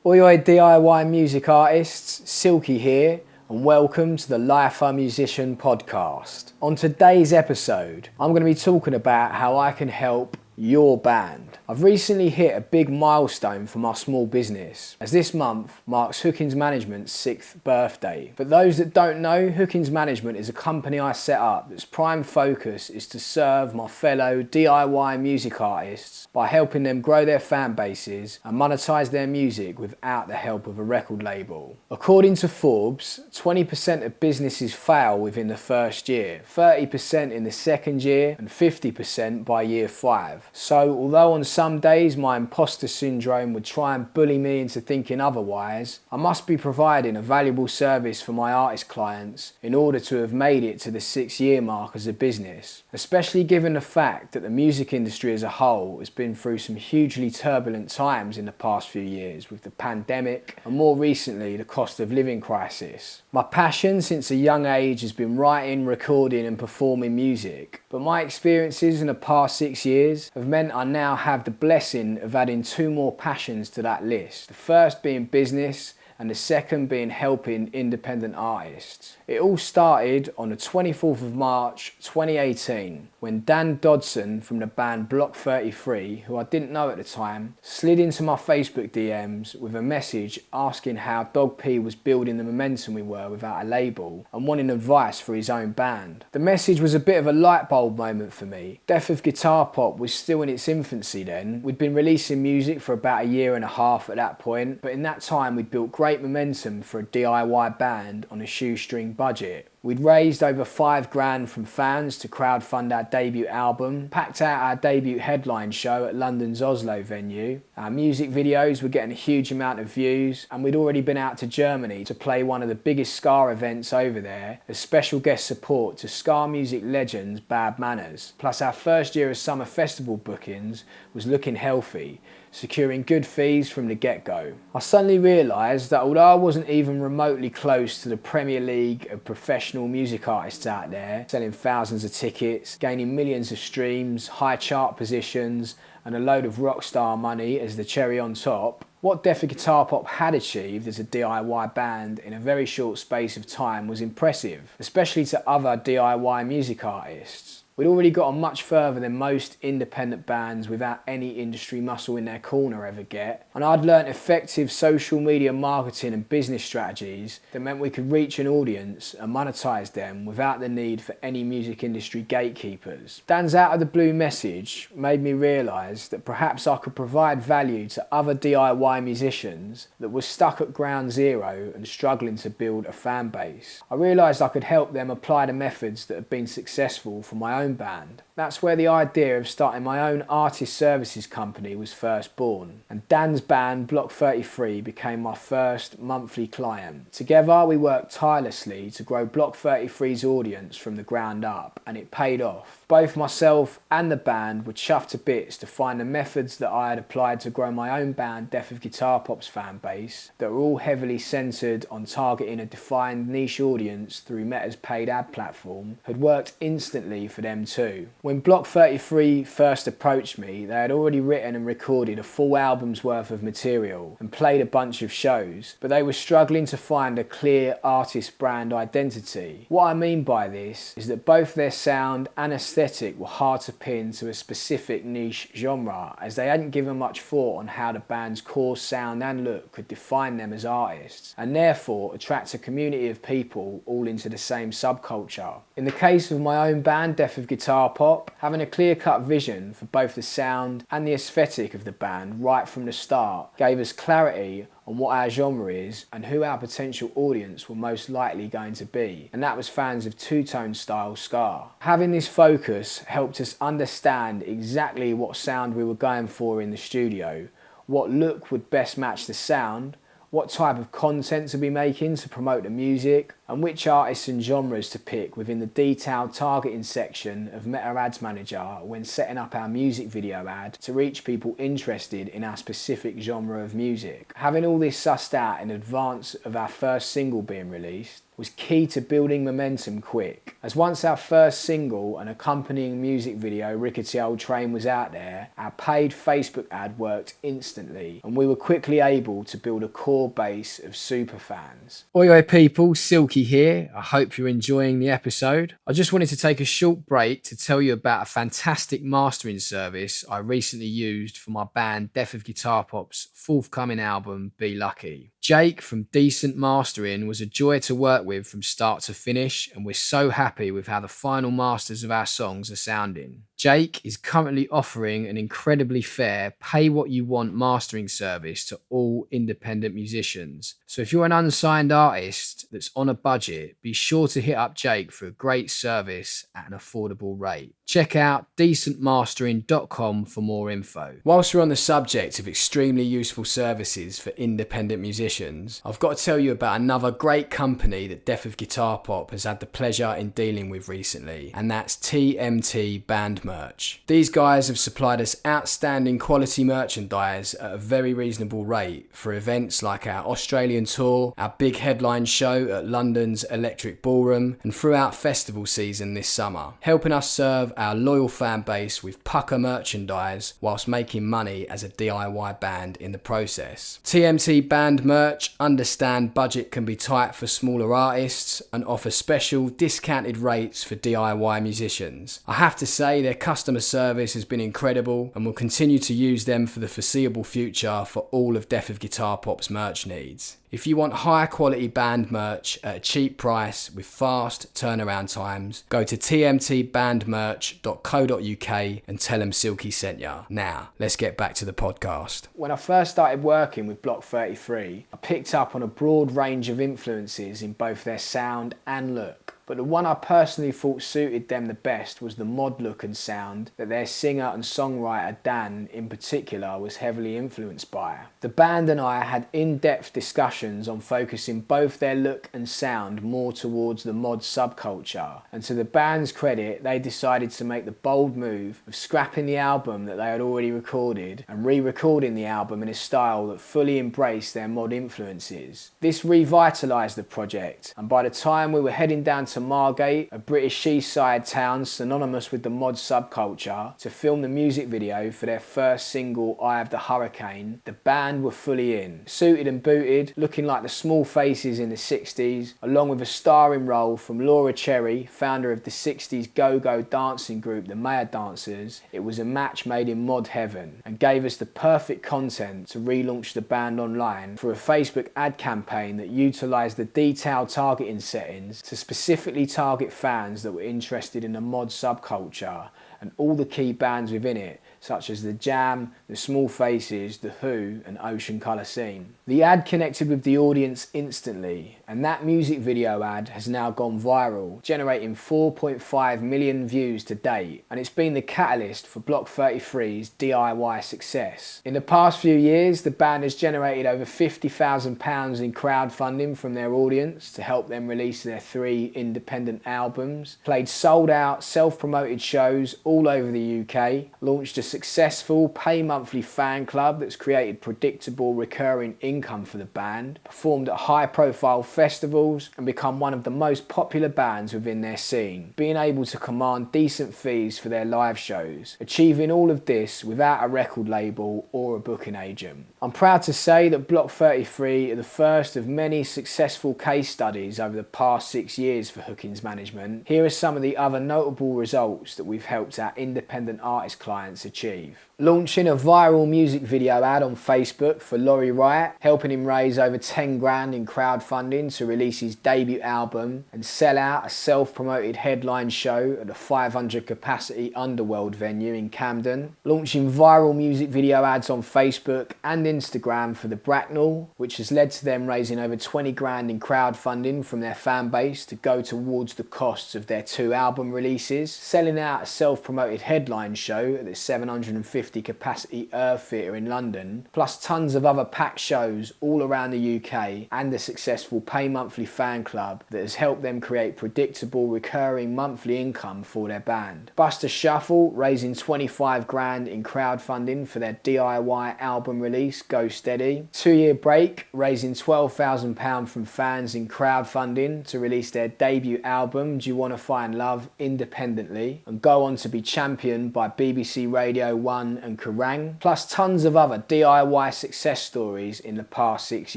Oi DIY music artists, Silky here, and welcome to the Life a Musician podcast. On today's episode, I'm going to be talking about how I can help your band. I've recently hit a big milestone for my small business, as this month marks Hookings Management's 6th birthday. For those that don't know, Hookings Management is a company I set up that's prime focus is to serve my fellow DIY music artists by helping them grow their fan bases and monetize their music without the help of a record label. According to Forbes, 20% of businesses fail within the first year, 30% in the second year, and 50% by year 5. So although on some days my imposter syndrome would try and bully me into thinking otherwise, I must be providing a valuable service for my artist clients in order to have made it to the 6-year mark as a business, especially given the fact that the music industry as a whole has been through some hugely turbulent times in the past few years with the pandemic and more recently the cost of living crisis. My passion since a young age has been writing, recording and performing music, but my experiences in the past 6 years have meant I now have the blessing of adding 2 more passions to that list. The first being business and the second being helping independent artists. It all started on the 24th of March 2018 when Dan Dodson from the band Block 33, who I didn't know at the time, slid into my Facebook DMs with a message asking how Dog P was building the momentum we were without a label and wanting advice for his own band. The message was a bit of a light bulb moment for me. Death of Guitar Pop was still in its infancy then. We'd been releasing music for about a year and a half at that point, but in that time we'd built great momentum for a DIY band on a shoestring budget. We'd raised over $5,000 from fans to crowdfund our debut album, packed out our debut headline show at London's Oslo venue. Our music videos were getting a huge amount of views, and we'd already been out to Germany to play one of the biggest ska events over there as special guest support to ska music legends Bad Manners. Plus our first year of summer festival bookings was looking healthy, securing good fees from the get-go. I suddenly realised that although I wasn't even remotely close to the Premier League of professional music artists out there, selling thousands of tickets, gaining millions of streams, high chart positions, and a load of rock star money as the cherry on top, what Death of Guitar Pop had achieved as a DIY band in a very short space of time was impressive, especially to other DIY music artists. We'd already gotten much further than most independent bands without any industry muscle in their corner ever get, and I'd learnt effective social media marketing and business strategies that meant we could reach an audience and monetize them without the need for any music industry gatekeepers. Dan's out of the blue message made me realise that perhaps I could provide value to other DIY musicians that were stuck at ground zero and struggling to build a fan base. I realised I could help them apply the methods that have been successful for my own band. That's where the idea of starting my own artist services company was first born, and Dan's band Block 33 became my first monthly client. Together we worked tirelessly to grow Block 33's audience from the ground up, and it paid off. Both myself and the band were chuffed to bits to find the methods that I had applied to grow my own band Death of Guitar Pop's fan base that were all heavily centred on targeting a defined niche audience through Meta's paid ad platform had worked instantly for them too. When Block 33 first approached me, they had already written and recorded a full album's worth of material and played a bunch of shows, but they were struggling to find a clear artist brand identity. What I mean by this is that both their sound and aesthetic were hard to pin to a specific niche genre, as they hadn't given much thought on how the band's core sound and look could define them as artists, and therefore attract a community of people all into the same subculture. In the case of my own band, Death of Guitar Pop, having a clear-cut vision for both the sound and the aesthetic of the band right from the start gave us clarity on what our genre is and who our potential audience were most likely going to be, and that was fans of two-tone style ska. Having this focus helped us understand exactly what sound we were going for in the studio, what look would best match the sound, what type of content to be making to promote the music, and which artists and genres to pick within the detailed targeting section of Meta Ads Manager when setting up our music video ad to reach people interested in our specific genre of music. Having all this sussed out in advance of our first single being released was key to building momentum quick, as once our first single and accompanying music video Rickety Old Train was out there, our paid Facebook ad worked instantly and we were quickly able to build a core base of super fans. Oi people, Silky here. I hope you're enjoying the episode. I just wanted to take a short break to tell you about a fantastic mastering service I recently used for my band Death of Guitar Pop's forthcoming album Be Lucky. Jake from Decent Mastering was a joy to work with from start to finish, and we're so happy with how the final masters of our songs are sounding. Jake is currently offering an incredibly fair pay what you want mastering service to all independent musicians. So if you're an unsigned artist that's on a budget, be sure to hit up Jake for a great service at an affordable rate. Check out decentmastering.com for more info. Whilst we're on the subject of extremely useful services for independent musicians, I've got to tell you about another great company that Death of Guitar Pop has had the pleasure in dealing with recently, and that's TMT Band Merch. These guys have supplied us outstanding quality merchandise at a very reasonable rate for events like our Australian tour, our big headline show at London's Electric Ballroom, and throughout festival season this summer, helping us serve our loyal fan base with pucker merchandise whilst making money as a DIY band in the process. TMT Band Merch understand budget can be tight for smaller artists and offer special discounted rates for DIY musicians. I have to say their customer service has been incredible and will continue to use them for the foreseeable future for all of Death of Guitar Pop's merch needs. If you want high quality band merch at a cheap price with fast turnaround times, go to tmtbandmerch.co.uk and tell them Silky sent ya. Now, let's get back to the podcast. When I first started working with Block 33, I picked up on a broad range of influences in both their sound and look. But the one I personally thought suited them the best was the mod look and sound that their singer and songwriter Dan in particular was heavily influenced by. The band and I had in-depth discussions on focusing both their look and sound more towards the mod subculture, and to the band's credit they decided to make the bold move of scrapping the album that they had already recorded and re-recording the album in a style that fully embraced their mod influences. This revitalised the project, and by the time we were heading down to Margate, a British seaside town synonymous with the mod subculture, to film the music video for their first single Eye of the Hurricane, the band were fully in, suited and booted, looking like the small faces in the 60s, along with a starring role from Laura Cherry, founder of the 60s go-go dancing group the Maya Dancers. It was a match made in mod heaven and gave us the perfect content to relaunch the band online through a Facebook ad campaign that utilised the detailed targeting settings to specifically target fans that were interested in the mod subculture and all the key bands within it, such as The Jam, The Small Faces, The Who and Ocean Colour Scene. The ad connected with the audience instantly, and that music video ad has now gone viral, generating 4.5 million views to date, and it's been the catalyst for Block 33's DIY success. In the past few years, the band has generated over £50,000 in crowdfunding from their audience to help them release their 3 independent albums, played sold out, self-promoted shows all over the UK, launched a successful pay monthly fan club that's created predictable recurring income for the band, performed at high profile festivals and become one of the most popular bands within their scene, being able to command decent fees for their live shows, achieving all of this without a record label or a booking agent. I'm proud to say that Block 33 are the first of many successful case studies over the past 6 years for Hookings Management. Here are some of the other notable results that we've helped our independent artist clients achieve. Launching a viral music video ad on Facebook for Laurie Wright, helping him raise over 10 grand in crowdfunding to release his debut album and sell out a self-promoted headline show at a 500 capacity Underworld venue in Camden. Launching viral music video ads on Facebook and Instagram for the Bracknell, which has led to them raising over 20 grand in crowdfunding from their fan base to go towards the costs of their 2 album releases. Selling out a self self-promoted headline show at the 750 capacity Earth Theatre in London, plus tons of other packed shows all around the UK, and a successful pay monthly fan club that has helped them create predictable recurring monthly income for their band. Buster Shuffle raising 25 grand in crowdfunding for their DIY album release Go Steady. 2-year Break raising £12,000 from fans in crowdfunding to release their debut album Do You Wanna Find Love independently, and go on to be championed by BBC Radio 1 and Kerrang, plus tons of other DIY success stories in the past 6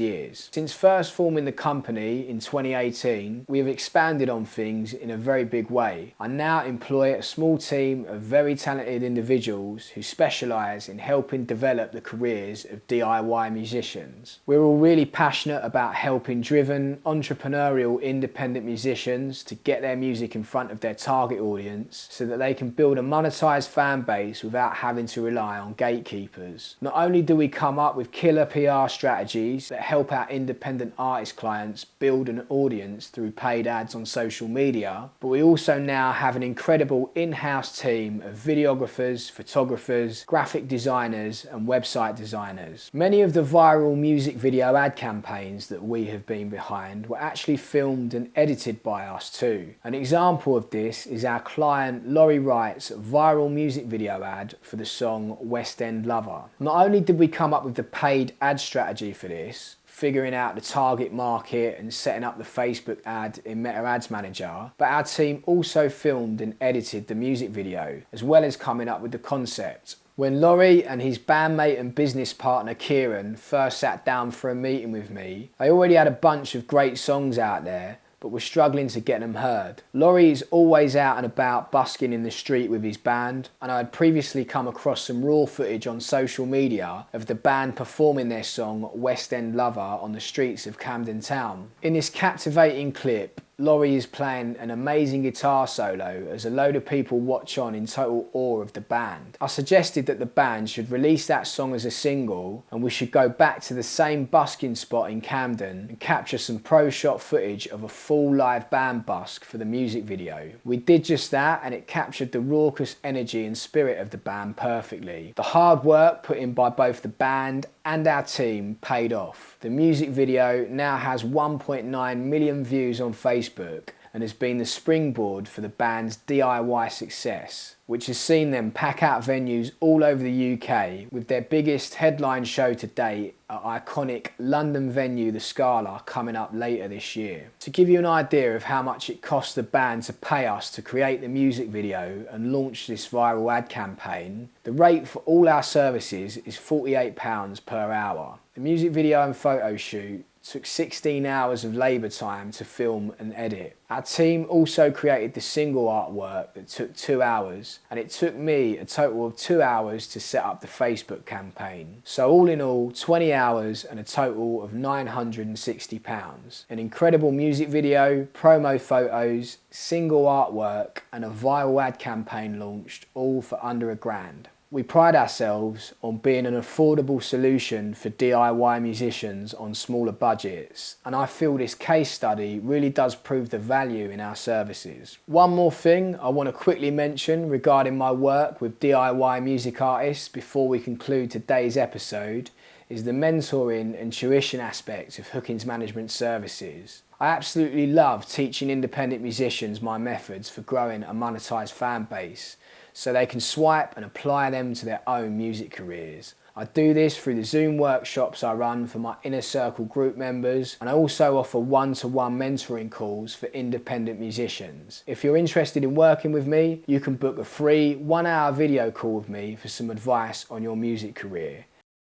years. Since first forming the company in 2018, we have expanded on things in a very big way. I now employ a small team of very talented individuals who specialise in helping develop the careers of DIY musicians. We're all really passionate about helping driven, entrepreneurial, independent musicians to get their music in front of their target audience so that they can build a monetised fan base without having to rely on gatekeepers. Not only do we come up with killer PR strategies that help our independent artist clients build an audience through paid ads on social media, but we also now have an incredible in-house team of videographers, photographers, graphic designers and website designers. Many of the viral music video ad campaigns that we have been behind were actually filmed and edited by us too. An example of this is our client Laurie Wright's viral music video ad for the song West End Lover. Not only did we come up with the paid ad strategy for this, figuring out the target market and setting up the Facebook ad in Meta Ads Manager, but our team also filmed and edited the music video, as well as coming up with the concept. When Laurie and his bandmate and business partner Kieran first sat down for a meeting with me, they already had a bunch of great songs out there, but were struggling to get them heard. Laurie is always out and about busking in the street with his band, and I had previously come across some raw footage on social media of the band performing their song West End Lover on the streets of Camden Town. In this captivating clip, Laurie is playing an amazing guitar solo as a load of people watch on in total awe of the band. I suggested that the band should release that song as a single, and we should go back to the same busking spot in Camden and capture some pro shot footage of a full live band busk for the music video. We did just that, and it captured the raucous energy and spirit of the band perfectly. The hard work put in by both the band and our team paid off. The music video now has 1.9 million views on Facebook and has been the springboard for the band's DIY success, which has seen them pack out venues all over the UK, with their biggest headline show to date at iconic London venue The Scala coming up later this year. To give you an idea of how much it cost the band to pay us to create the music video and launch this viral ad campaign, the rate for all our services is £48 per hour. The music video and photo shoot took 16 hours of labour time to film and edit. Our team also created the single artwork that took 2 hours, and it took me a total of 2 hours to set up the Facebook campaign. So all in all, 20 hours and a total of £960. An incredible music video, promo photos, single artwork and a viral ad campaign launched, all for under £1,000. We pride ourselves on being an affordable solution for DIY musicians on smaller budgets, and I feel this case study really does prove the value in our services. One more thing I want to quickly mention regarding my work with DIY music artists before we conclude today's episode is the mentoring and tuition aspect of Hookings Management services. I absolutely love teaching independent musicians my methods for growing a monetised fan base, so they can swipe and apply them to their own music careers. I do this through the Zoom workshops I run for my inner circle group members, and I also offer one-to-one mentoring calls for independent musicians. If you're interested in working with me, you can book a free 1-hour video call with me for some advice on your music career.